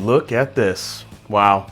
look at this. Wow.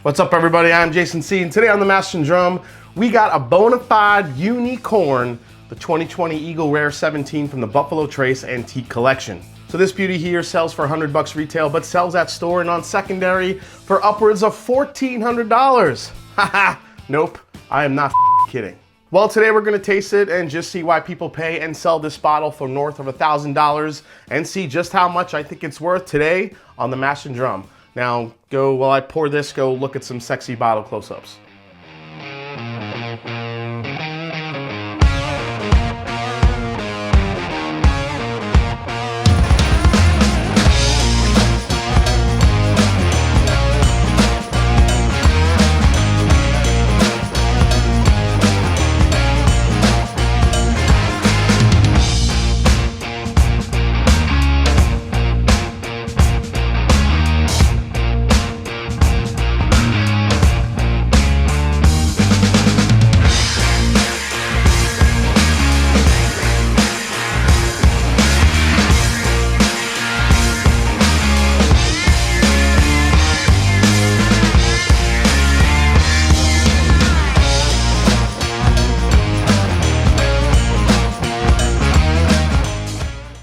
What's up, everybody? I'm Jason C, and today on the MashanddDrum, we got a bona fide unicorn, the 2020 Eagle Rare 17 from the Buffalo Trace Antique Collection. So this beauty here sells for $100 retail, but sells at store and on secondary for upwards of $1,400. Haha, nope, I am not kidding. Well, today we're gonna taste it and just see why people pay and sell this bottle for north of $1,000 and see just how much I think it's worth today on the MashanddDrum. Now, while I pour this, go look at some sexy bottle close-ups.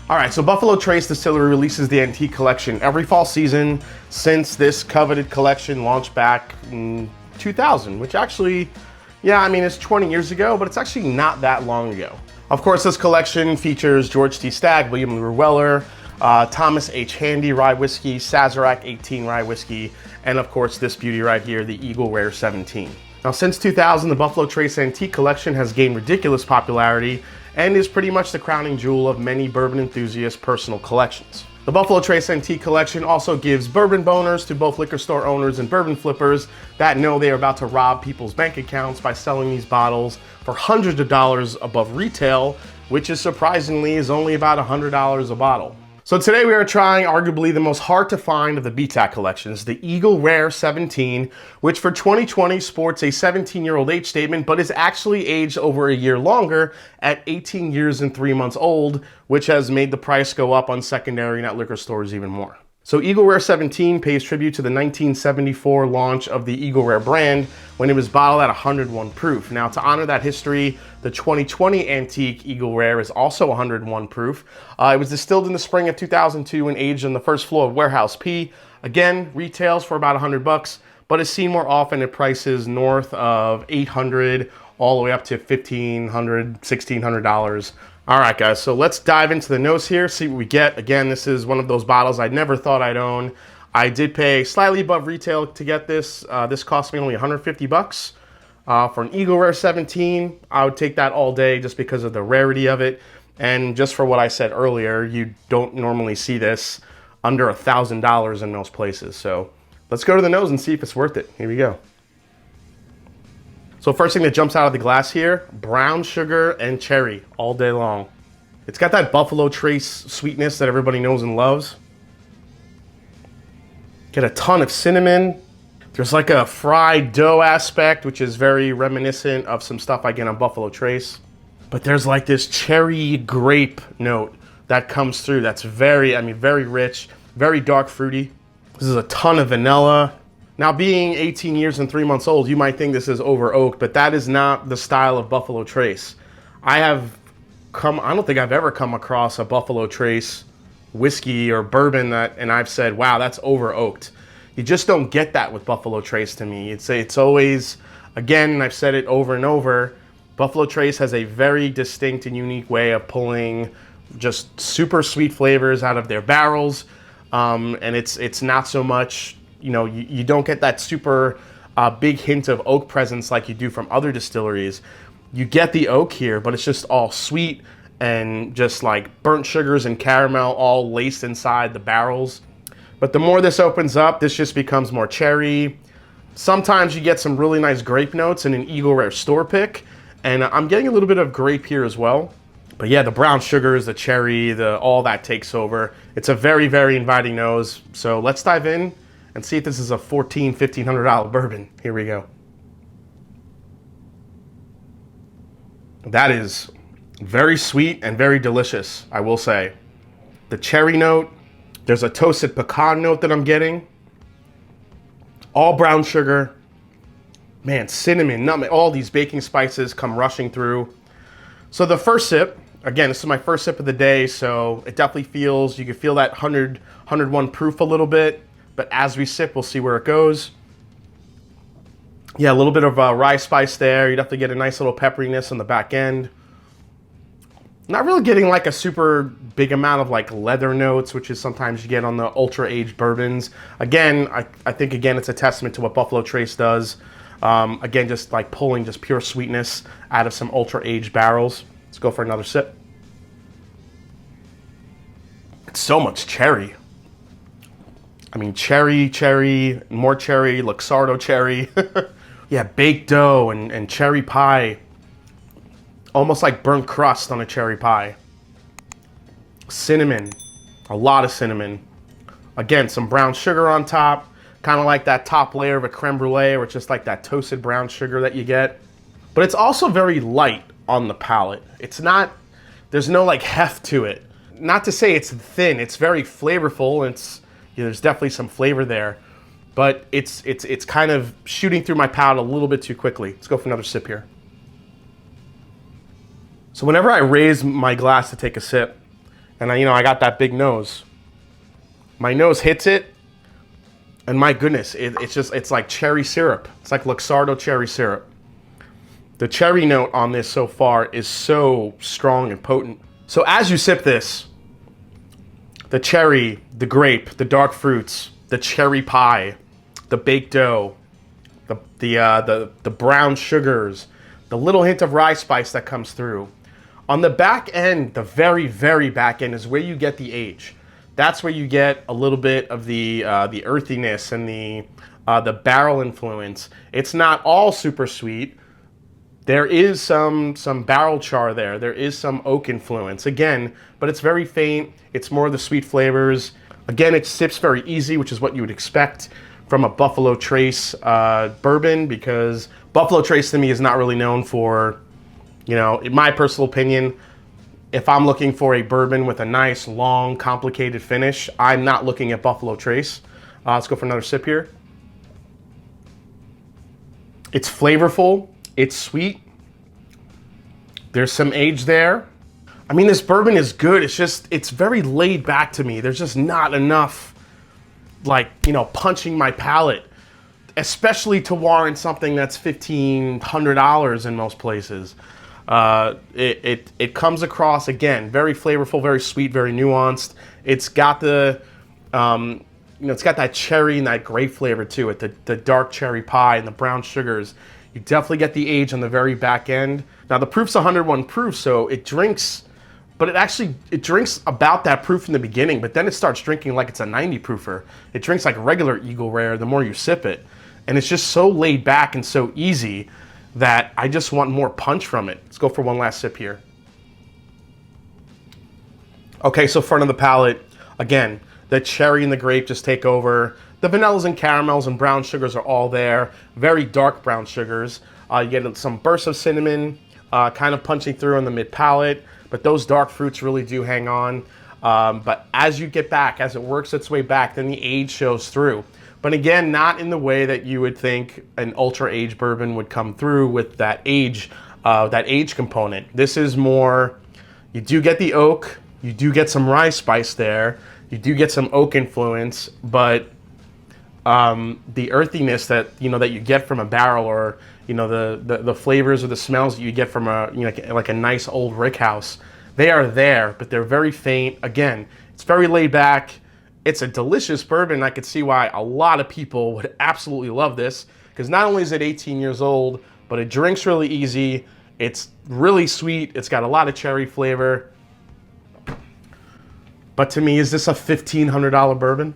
All right, so Buffalo Trace Distillery releases the Antique Collection every fall season since this coveted collection launched back in 2000, which actually, yeah, I mean, it's 20 years ago, but it's actually not that long ago. Of course, this collection features George T. Stagg, William Weller, Thomas H. Handy Rye Whiskey, Sazerac 18 Rye Whiskey, and of course, this beauty right here, the Eagle Rare 17. Now, since 2000, the Buffalo Trace Antique Collection has gained ridiculous popularity and is pretty much the crowning jewel of many bourbon enthusiasts' personal collections. The Buffalo Trace Antique Collection also gives bourbon boners to both liquor store owners and bourbon flippers that know they are about to rob people's bank accounts by selling these bottles for hundreds of dollars above retail, which is surprisingly is only about $100 a bottle. So today we are trying arguably the most hard to find of the BTAC collections, the Eagle Rare 17, which for 2020 sports a 17-year-old age statement, but is actually aged over a year longer at 18 years and 3 months old, which has made the price go up on secondary and at liquor stores even more. So Eagle Rare 17 pays tribute to the 1974 launch of the Eagle Rare brand when it was bottled at 101 proof. Now, to honor that history, the 2020 Antique Eagle Rare is also 101 proof. It was distilled in the spring of 2002 and aged on the first floor of Warehouse P. Again, retails for about $100, but is seen more often at prices north of $800 all the way up to $1,500, $1,600. All right, guys, so let's dive into the nose here, see what we get. Again, this is one of those bottles I never thought I'd own. I did pay slightly above retail to get this. This cost me only $150. For an Eagle Rare 17, I would take that all day just because of the rarity of it. And just for what I said earlier, you don't normally see this under $1,000 in most places. So let's go to the nose and see if it's worth it. Here we go. So first thing that jumps out of the glass here, brown sugar and cherry all day long. It's got that Buffalo Trace sweetness that everybody knows and loves. Get a ton of cinnamon. There's like a fried dough aspect, which is very reminiscent of some stuff I get on Buffalo Trace. But there's like this cherry grape note that comes through that's very rich, very dark fruity. This is a ton of vanilla. Now, being 18 years and 3 months old, you might think this is over oaked, but that is not the style of Buffalo Trace. I don't think I've ever come across a Buffalo Trace whiskey or bourbon and I've said, wow, that's over oaked. You just don't get that with Buffalo Trace to me. It's always, again, I've said it over and over, Buffalo Trace has a very distinct and unique way of pulling just super sweet flavors out of their barrels. And it's not so much, you know, you don't get that super big hint of oak presence like you do from other distilleries. You get the oak here, but it's just all sweet and just like burnt sugars and caramel all laced inside the barrels. But the more this opens up, this just becomes more cherry. Sometimes you get some really nice grape notes in an Eagle Rare store pick, and I'm getting a little bit of grape here as well. But yeah, the brown sugars, the cherry, all that takes over. It's a very, very inviting nose. So let's dive in and see if this is a $1,400, $1,500 bourbon. Here we go. That is very sweet and very delicious, I will say. The cherry note, there's a toasted pecan note that I'm getting. All brown sugar. Man, cinnamon, nutmeg, all these baking spices come rushing through. So the first sip, again, this is my first sip of the day, so it definitely feels, you can feel that 101 proof a little bit, but as we sip, we'll see where it goes. Yeah, a little bit of rye spice there. You definitely get a nice little pepperiness on the back end. Not really getting like a super big amount of like leather notes, which is sometimes you get on the ultra aged bourbons. Again, I think again, it's a testament to what Buffalo Trace does. Again, just like pulling just pure sweetness out of some ultra aged barrels. Let's go for another sip. It's so much cherry. I mean, cherry, more cherry, Luxardo cherry. Yeah, baked dough and cherry pie. Almost like burnt crust on a cherry pie. Cinnamon, a lot of cinnamon. Again, some brown sugar on top. Kind of like that top layer of a creme brulee, or it's just like that toasted brown sugar that you get. But it's also very light on the palate. It's not, there's no like heft to it. Not to say it's thin, it's very flavorful. It's, you know, there's definitely some flavor there, but it's kind of shooting through my palate a little bit too quickly. Let's go for another sip here. So whenever I raise my glass to take a sip, and I got that big nose, my nose hits it, and my goodness, it's like cherry syrup. It's like Luxardo cherry syrup. The cherry note on this so far is so strong and potent. So as you sip this, the cherry, the grape, the dark fruits, the cherry pie, the baked dough, the brown sugars, the little hint of rye spice that comes through. On the back end, the very, very back end is where you get the age. That's where you get a little bit of the earthiness and the barrel influence. It's not all super sweet. There is some barrel char there. There is some oak influence, again, but it's very faint. It's more of the sweet flavors. Again, it sips very easy, which is what you would expect from a Buffalo Trace bourbon, because Buffalo Trace to me is not really known for, in my personal opinion, if I'm looking for a bourbon with a nice, long, complicated finish, I'm not looking at Buffalo Trace. Let's go for another sip here. It's flavorful. It's sweet. There's some age there. I mean, this bourbon is good. It's very laid back to me. There's just not enough, punching my palate, especially to warrant something that's $1,500 in most places. It comes across, again, very flavorful, very sweet, very nuanced. It's got it's got that cherry and that grape flavor to it, the dark cherry pie and the brown sugars. You definitely get the age on the very back end. Now the proof's 101 proof, so it drinks, but it drinks about that proof in the beginning, but then it starts drinking like it's a 90 proofer. It drinks like regular Eagle Rare the more you sip it. And it's just so laid back and so easy that I just want more punch from it. Let's go for one last sip here. Okay, so front of the palate, again, the cherry and the grape just take over. The vanillas and caramels and brown sugars are all there. Very dark brown sugars. You get some bursts of cinnamon kind of punching through in the mid palate, but those dark fruits really do hang on. But as you get back, as it works its way back, then the age shows through. But again, not in the way that you would think an ultra aged bourbon would come through with that age component. This is more, you do get the oak, you do get some rye spice there, you do get some oak influence, but the earthiness that you get from a barrel, or the flavors or the smells that you get from like a nice old rick house, they are there, but they're very faint. Again, it's very laid back. It's a delicious bourbon. I could see why a lot of people would absolutely love this, because not only is it 18 years old, but it drinks really easy. It's really sweet. It's got a lot of cherry flavor. But to me, is this a $1,500 bourbon?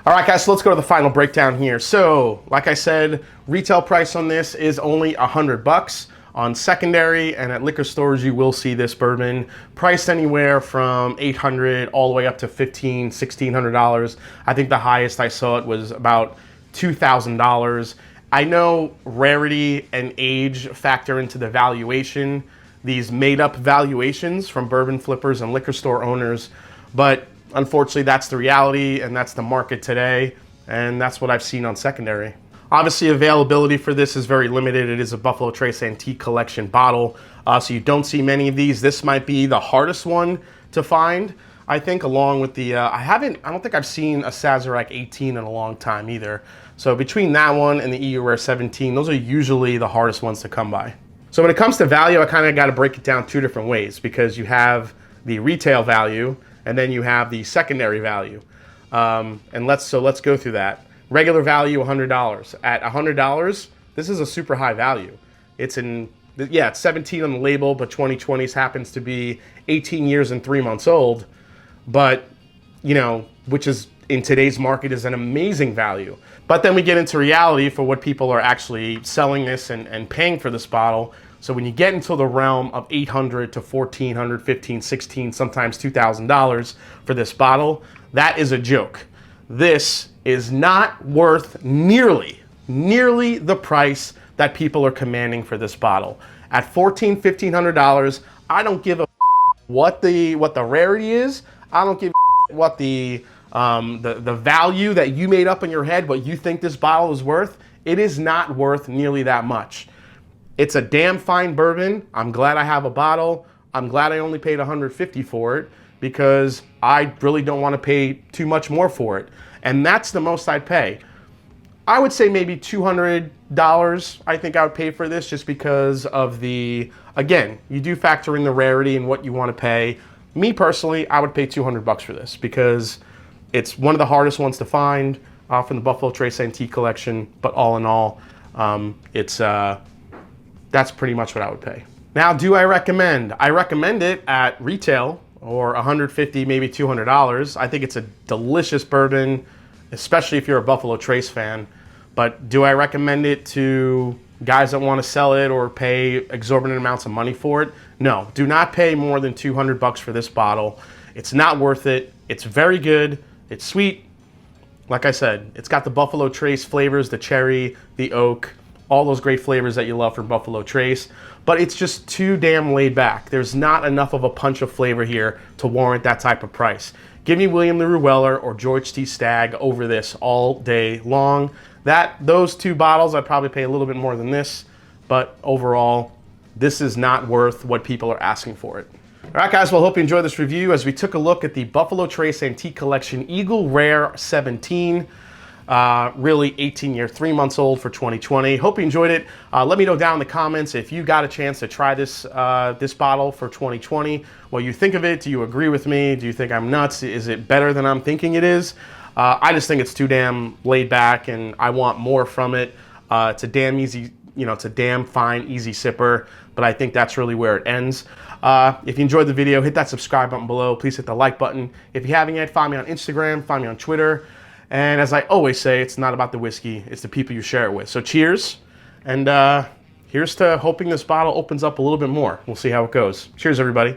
All right, guys, so let's go to the final breakdown here. So, like I said, retail price on this is only $100. On secondary and at liquor stores, you will see this bourbon priced anywhere from $800 all the way up to $1,500, $1,600. I think the highest I saw it was about $2,000. I know rarity and age factor into the valuation, these made up valuations from bourbon flippers and liquor store owners. But unfortunately, that's the reality and that's the market today. And that's what I've seen on secondary. Obviously, availability for this is very limited. It is a Buffalo Trace Antique Collection bottle, so you don't see many of these. This might be the hardest one to find, I think, along with the, I don't think I've seen a Sazerac 18 in a long time either. So between that one and the EU Rare 17, those are usually the hardest ones to come by. So when it comes to value, I kind of got to break it down two different ways, because you have the retail value and then you have the secondary value. And let's go through that. Regular value, $100. At $100, this is a super high value. It's 17 on the label, but 2020s happens to be 18 years and 3 months old. But, you know, which is in today's market is an amazing value. But then we get into reality for what people are actually selling this and paying for this bottle. So when you get into the realm of $800 to $1,400, $1,500, $1,600, sometimes $2,000 for this bottle, that is a joke. This is not worth nearly the price that people are commanding for this bottle. At $1,400, $1,500, I don't give a what the rarity is. I don't give a what the value that you made up in your head, what you think this bottle is worth. It is not worth nearly that much. It's a damn fine bourbon. I'm glad I have a bottle. I'm glad I only paid $150 for it, because I really don't want to pay too much more for it. And that's the most I'd pay. I would say maybe $200 I think I would pay for this, just because of the, again, you do factor in the rarity and what you want to pay. Me personally, I would pay $200 for this, because it's one of the hardest ones to find from the Buffalo Trace Antique Collection. But all in all, that's pretty much what I would pay. Now, do I recommend? I recommend it at retail, or $150, maybe $200. I think it's a delicious bourbon, especially if you're a Buffalo Trace fan. But do I recommend it to guys that want to sell it or pay exorbitant amounts of money for it? No, do not pay more than $200 for this bottle. It's not worth it. It's very good. It's sweet. Like I said, it's got the Buffalo Trace flavors, the cherry, the oak, all those great flavors that you love from Buffalo Trace, but it's just too damn laid back. There's not enough of a punch of flavor here to warrant that type of price. Give me William LaRue Weller or George T. Stagg over this all day long. Those two bottles, I'd probably pay a little bit more than this, but overall, this is not worth what people are asking for it. All right, guys, well, hope you enjoyed this review as we took a look at the Buffalo Trace Antique Collection Eagle Rare 17. Really 18-year, 3 months old for 2020. Hope you enjoyed it. Let me know down in the comments if you got a chance to try this this bottle for 2020. What you think of it? Do you agree with me? Do you think I'm nuts? Is it better than I'm thinking it is? I just think it's too damn laid back, and I want more from it. It's a damn easy, it's a damn fine, easy sipper, but I think that's really where it ends. If you enjoyed the video, hit that subscribe button below. Please hit the like button. If you haven't yet, find me on Instagram, find me on Twitter. And as I always say, it's not about the whiskey, it's the people you share it with. So cheers, and here's to hoping this bottle opens up a little bit more. We'll see how it goes. Cheers, everybody.